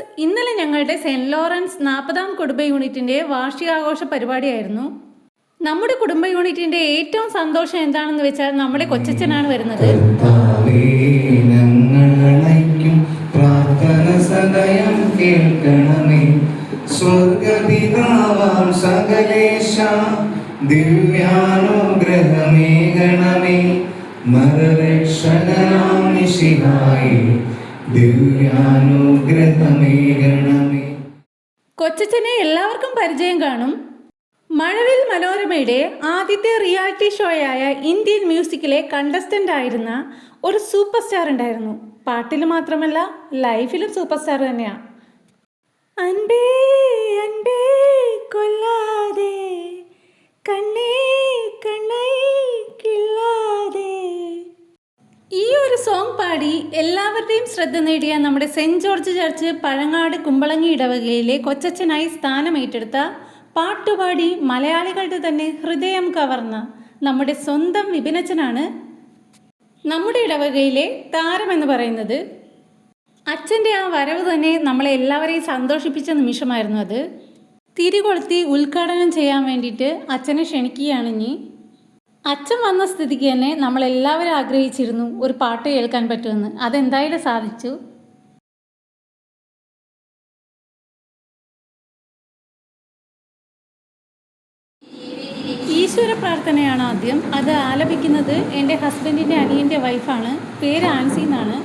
Friends, ഇന്നലെ ഞങ്ങളുടെ cent Lawrence 40ാം കുടുംബ യൂണിറ്റിൻ്റെ വാർഷികാഘോഷ പരിപാടിയായിരുന്നു. നമ്മുടെ കുടുംബ യൂണിറ്റിൻ്റെ ഏറ്റവും സന്തോഷം എന്താണെന്ന് വെച്ചാൽ നമ്മുടെ കൊച്ചച്ഛനാണ് വരുന്നത്. കൊച്ചച്ഛനെ എല്ലാവർക്കും പരിചയം കാണും. മഴവിൽ മനോരമയുടെ ആദ്യത്തെ റിയാലിറ്റി ഷോയായ ഇന്ത്യൻ മ്യൂസിക്കിലെ കണ്ടസ്റ്റൻ്റ് ആയിരുന്ന ഒരു സൂപ്പർ സ്റ്റാർ ഉണ്ടായിരുന്നു. പാട്ടിൽ മാത്രമല്ല, ലൈഫിലും സൂപ്പർ സ്റ്റാർ തന്നെയാണ്. അൻപേ അൻപേ കൊല്ലാതെ കണ്ണേ കണ്ണൈ കില്ലാതെ, ഈ ഒരു സോങ് പാടി എല്ലാവരുടെയും ശ്രദ്ധ നേടിയ നമ്മുടെ saint George church Pazhangad Kumbalangi ഇടവകയിലെ കൊച്ചച്ഛനായി സ്ഥാനമേറ്റെടുത്ത, പാട്ടുപാടി മലയാളികളുടെ തന്നെ ഹൃദയം കവർന്ന നമ്മുടെ സ്വന്തം വിപിനച്ഛനാണ് നമ്മുടെ ഇടവകയിലെ താരമെന്ന് പറയുന്നത്. അച്ഛൻ്റെ ആ വരവ് തന്നെ നമ്മളെ എല്ലാവരെയും സന്തോഷിപ്പിച്ച നിമിഷമായിരുന്നു അത്. തിരികൊളുത്തി ഉദ്ഘാടനം ചെയ്യാൻ വേണ്ടിയിട്ട് അച്ഛനെ ക്ഷണിക്കുകയാണ്. ഇനി അച്ഛൻ വന്ന സ്ഥിതിക്ക് തന്നെ നമ്മളെല്ലാവരും ആഗ്രഹിച്ചിരുന്നു ഒരു പാട്ട് കേൾക്കാൻ പറ്റുമെന്ന്. അതെന്തായാലും സാധിച്ചു. ഈശ്വര പ്രാർത്ഥനയാണ് ആദ്യം. അത് ആലപിക്കുന്നത് എൻ്റെ ഹസ്ബൻഡിൻ്റെ അനിയൻ്റെ വൈഫാണ്. പേര് ആൻസി എന്നാണ്.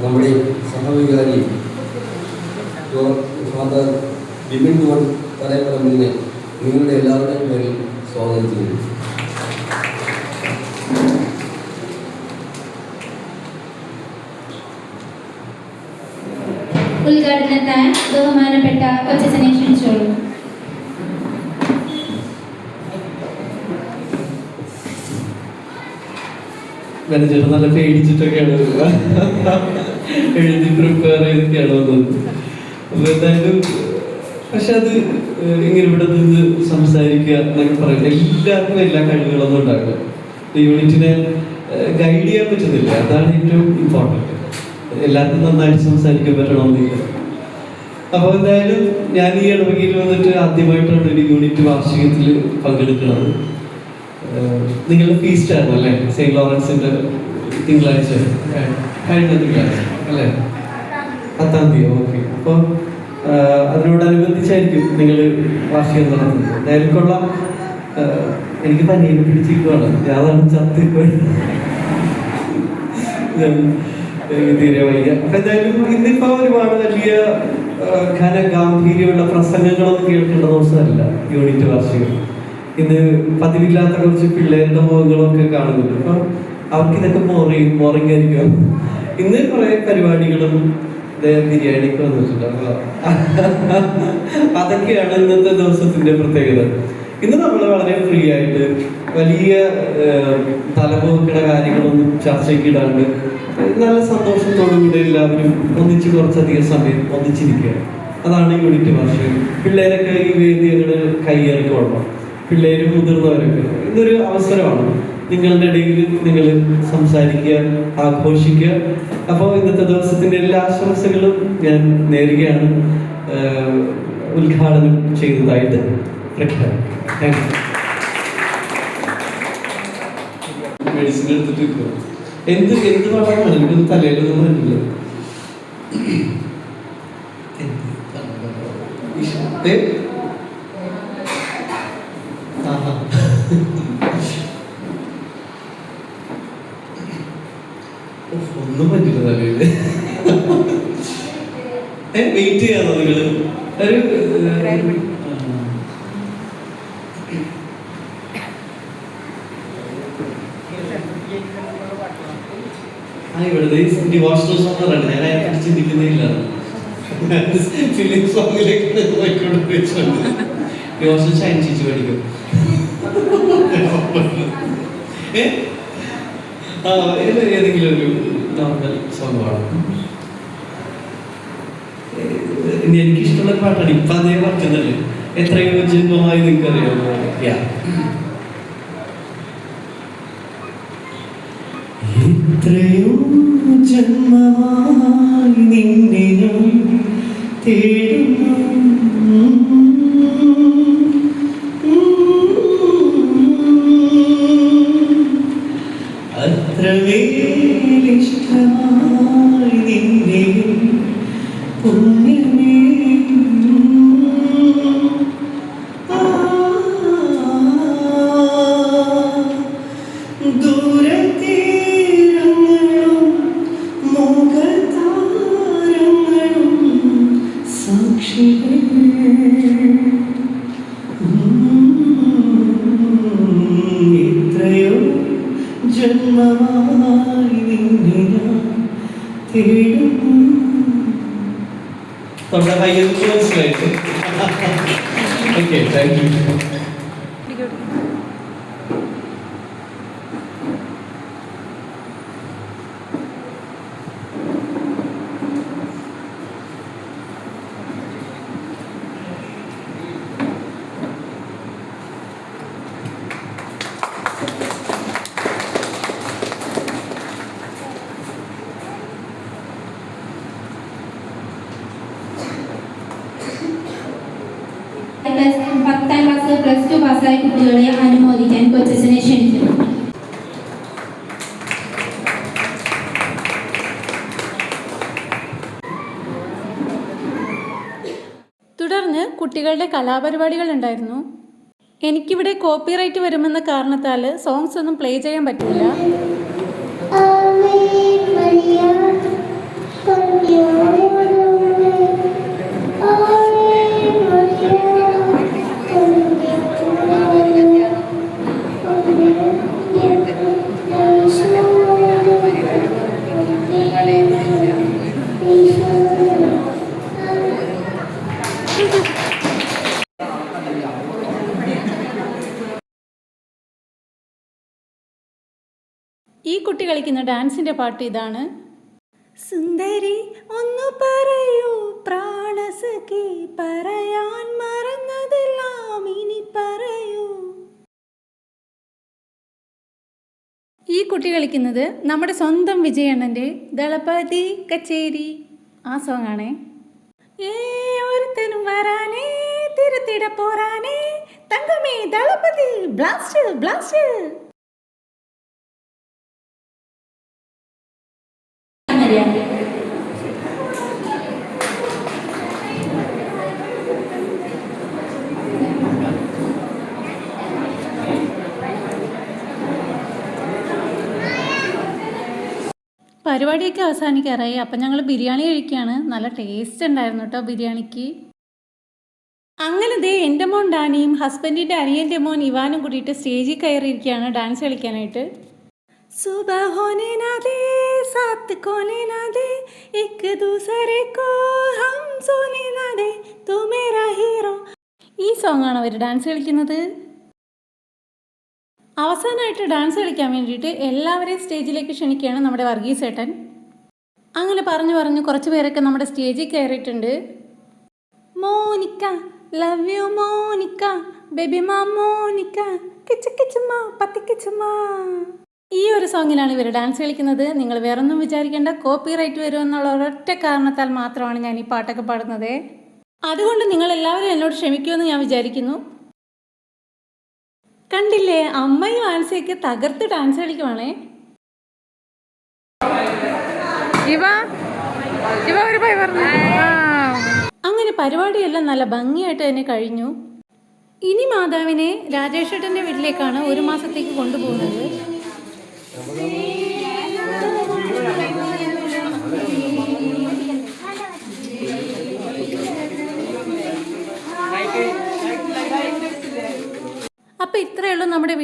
നമ്മുടെ സഹവികാരി ഫാദർ ബിപിൻ ജോൺ തലപ്പറമ്പിലിനെ നിങ്ങളുടെ എല്ലാവരുടെയും പേരിൽ സ്വാഗതം ചെയ്യുന്നു. ഉദ്ഘാടനത്താൻ ബഹുമാനപ്പെട്ട കൊച്ചച്ഛനെ ക്ഷണിച്ചോളൂ. ചേട്ടൻ നല്ല പേടിച്ചിട്ടൊക്കെയാണ് എഴുതി പ്രിപ്പയർ ചെയ്തൊക്കെയാണ് വന്നത്. അപ്പൊ എന്തായാലും പക്ഷെ അത് ഇങ്ങനെ ഇവിടെ നിന്ന് സംസാരിക്കുക എന്നൊക്കെ പറയുന്നത് എല്ലാവർക്കും എല്ലാ കഴിവുകളൊന്നും ഉണ്ടാവില്ല. യൂണിറ്റിനെ ഗൈഡ് ചെയ്യാൻ പറ്റുന്നില്ല. അതാണ് ഏറ്റവും ഇമ്പോർട്ടൻറ്റ്. എല്ലാവർക്കും നന്നായിട്ട് സംസാരിക്കാൻ പറ്റണമെന്നില്ല. അപ്പോൾ എന്തായാലും ഞാൻ ഈ ഇടവകയിൽ വന്നിട്ട് ആദ്യമായിട്ടാണ് ഒരു യൂണിറ്റ് വാർഷികത്തിൽ പങ്കെടുക്കുന്നത്. നിങ്ങളുടെ ഫീസ്റ്റ് ആയിരുന്നു അല്ലേ? സെയിൻറ് ലോറൻസിന്റെ തിങ്കളാഴ്ച, കഴിഞ്ഞ തിങ്കളാഴ്ച അല്ലേ? 10-ാം തീയതി. ഓക്കെ. അപ്പോൾ അതിനോടനുബന്ധിച്ചായിരിക്കും നിങ്ങൾ വാർഷികം നടത്തുന്നത്. എന്തായാലും കൊള്ളാം. എനിക്ക് പനിയെ പിടിച്ചിരിക്കുവാണ്, ഞാനാണ് ചത്തിപ്പോയി, തീരെ വയ്യ. അപ്പൊ എന്തായാലും ഇന്നിപ്പോ ഒരുപാട് വലിയ ഘനഗാംഭീര്യമുള്ള പ്രസംഗങ്ങളൊന്നും കേൾക്കേണ്ട ദിവസമല്ല യൂണിറ്റ് വാർഷികം. ഇന്ന് പതിവില്ലാത്ത കുറച്ച് പിള്ളേരുടെ മുഖങ്ങളൊക്കെ കാണുന്നുണ്ട്. അപ്പൊ അവർക്ക് ഇതൊക്കെ ബോറിംഗ് ആയിരിക്കും. ഇന്ന് കുറെ പരിപാടികളും ബിരിയാണിക്ക് വന്നിട്ടുണ്ട്. അപ്പൊ അതൊക്കെയാണ് ഇന്നത്തെ ദിവസത്തിന്റെ പ്രത്യേകത. ഇന്ന് നമ്മൾ വളരെ ഫ്രീ ആയിട്ട് വലിയ തലപോക്കണ കാര്യങ്ങളൊന്നും ചർച്ചയ്ക്കിടാണ്ട് നല്ല സന്തോഷത്തോടുകൂടി എല്ലാവരും ഒന്നിച്ച് കുറച്ചധികം സമയം ഒന്നിച്ചിരിക്കുക. അതാണ് യൂണിറ്റ് വാർഷികം. പിള്ളേരൊക്കെ ഈ വേദികൾ കയ്യേറിക്കൊള്ളണം, പിള്ളേരും മുതിർന്നവരൊക്കെ. ഇതൊരു അവസരമാണ്, നിങ്ങളുടെ ഇടയിൽ നിങ്ങൾ സംസാരിക്കുക, ആഘോഷിക്കുക. അപ്പോൾ ഇന്നത്തെ ദിവസത്തിന്റെ എല്ലാ ആശംസകളും ഞാൻ നേരുകയാണ്. ഉദ്ഘാടനം ചെയ്തതായിട്ട് പ്രഖ്യാപിക്കും. Thank you. മെഡിസിൻ എടുത്തിട്ട് എന്ത് വളമാണ് എനിക്കൊന്ന് തലയിലൊന്നും വരുന്നില്ല. ഒന്നും പറ്റില്ല തലയില്. വെയിറ്റ് ചെയ്യാന്നോ നിങ്ങള്? ഇവിടുത്തെ ഡിവോഷണൽ സോങ് ആണ്, ഞാൻ അതിനെ ചിന്തിക്കുന്നില്ല. ഫിലിം സോങ്ങിലേക്ക് ഡിവോഷണൽ ഷൈൻ ചേച്ചി പഠിക്കും. ഏതെങ്കിലും ഒരു നോർമൽ സോങ് പാടും. എനിക്കിഷ്ടമുള്ള പാട്ടാണ്. ഇപ്പൊ അതേ പറഞ്ഞതല്ലേ, എത്രയോ ജന്മമായി നിങ്ങൾക്കറിയാമോ? എത്രയോ ജന്മമായി നിന്നെ ഞാൻ തേടുന്നു, അത്രമേലിഷ്ടമായി നിന്നെ പുണ്യമേ. എത്രയോ ജന്മമായി നിന്നെ ഞാൻ തേടുന്നു. നമ്മുടെ കയ്യിൽ മനസ്സിലായിട്ട്. Okay, thank you. പത്താം ക്ലാസ് പ്ലസ് 2 പാസ്സായ കുട്ടികളെ അനുമോദിക്കാൻ കൊച്ചച്ഛനെ ക്ഷണിക്കുന്നു. തുടർന്ന് കുട്ടികളുടെ കലാപരിപാടികൾ ഉണ്ടായിരുന്നു. എനിക്കിവിടെ കോപ്പിറൈറ്റ് വരുമെന്ന കാരണത്താൽ സോങ്സ് ഒന്നും പ്ലേ ചെയ്യാൻ പറ്റില്ല. ഈ കുട്ടി കളിക്കുന്ന ഡാൻസിൻ്റെ പാട്ട് ഇതാണ്. സുന്ദരി ഒന്നു പറയൂ പ്രാണസഖി, പറയാൻ മറന്നതെല്ലാം ഇനി പറയൂ. ഈ കുട്ടി കളിക്കുന്നത് നമ്മുടെ സ്വന്തം വിജയണ്ണൻ്റെ ദളപതി കച്ചേരി ആ സോങ് ആണേ. ഒരുത്തനും വരാനേ തിരുത്തിട പോരാനേ തങ്കമേ ദളപതി ബ്ലാസ്റ്റ് ബ്ലാസ്റ്റ്. പരിപാടിയൊക്കെ അവസാനിക്കാറായി. അപ്പം ഞങ്ങൾ ബിരിയാണി കഴിക്കുകയാണ്. നല്ല ടേസ്റ്റ് ഉണ്ടായിരുന്നു കേട്ടോ ബിരിയാണിക്ക്. അങ്ങനെ ദേ എൻ്റെ മോൻ ഡാനിയും ഹസ്ബൻഡിൻ്റെ അനിയൻ്റെ മോൻ ഇവാനും കൂടിയിട്ട് സ്റ്റേജിൽ കയറിയിരിക്കുകയാണ് ഡാൻസ് കളിക്കാനായിട്ട്. സുബഹ ഹോനെ നാ ദേ സാത്ത് കോനെ നാ ദേ ഏക് ദൂസരെ കോ ഹം സോനെ നാ ദേ തു മേരാ ഹീറോ. ഈ സോങ്ങാണ് അവർ ഡാൻസ് കളിക്കുന്നത്. അവസാനമായിട്ട് ഡാൻസ് കളിക്കാൻ വേണ്ടിയിട്ട് എല്ലാവരെയും സ്റ്റേജിലേക്ക് ക്ഷണിക്കുകയാണ് നമ്മുടെ വർഗീസ് ഏട്ടൻ. അങ്ങനെ പറഞ്ഞു കുറച്ച് പേരൊക്കെ നമ്മുടെ സ്റ്റേജിൽ കയറിയിട്ടുണ്ട്. Monica love you Monica baby മാ മോനിക്ക കിച്ച കിച്ചമ്മ പത്തി കിച്ചമ്മ. ഈ ഒരു സോങ്ങിലാണ് ഇവർ ഡാൻസ് കളിക്കുന്നത്. നിങ്ങൾ വേറൊന്നും വിചാരിക്കേണ്ട, കോപ്പിറൈറ്റ് വരുമെന്നുള്ള ഒരൊറ്റ കാരണത്താൽ മാത്രമാണ് ഞാൻ ഈ പാട്ടൊക്കെ പാടുന്നത്. അതുകൊണ്ട് നിങ്ങൾ എല്ലാവരും എന്നോട് ക്ഷമിക്കുമെന്ന് ഞാൻ വിചാരിക്കുന്നു. കണ്ടില്ലേ, അമ്മയും ആൻസിയൊക്കെ തകർത്ത് ഡാൻസ് കളിക്കുവാണേ. അങ്ങനെ പരിപാടിയെല്ലാം നല്ല ഭംഗിയായിട്ട് തന്നെ കഴിഞ്ഞു. ഇനി മാതാവിനെ രാജേഷേട്ടൻ്റെ വീട്ടിലേക്കാണ് 1 മാസത്തേക്ക് കൊണ്ടുപോകുന്നത്. അപ്പോൾ ഇത്രയേ ഉള്ളൂ നമ്മുടെ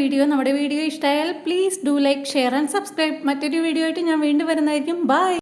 വീഡിയോ ഇഷ്ടമായാൽ please do like, share and subscribe. മറ്റൊരു വീഡിയോ ആയിട്ട് ഞാൻ വീണ്ടും വരുന്നതായിരിക്കും. ബൈ.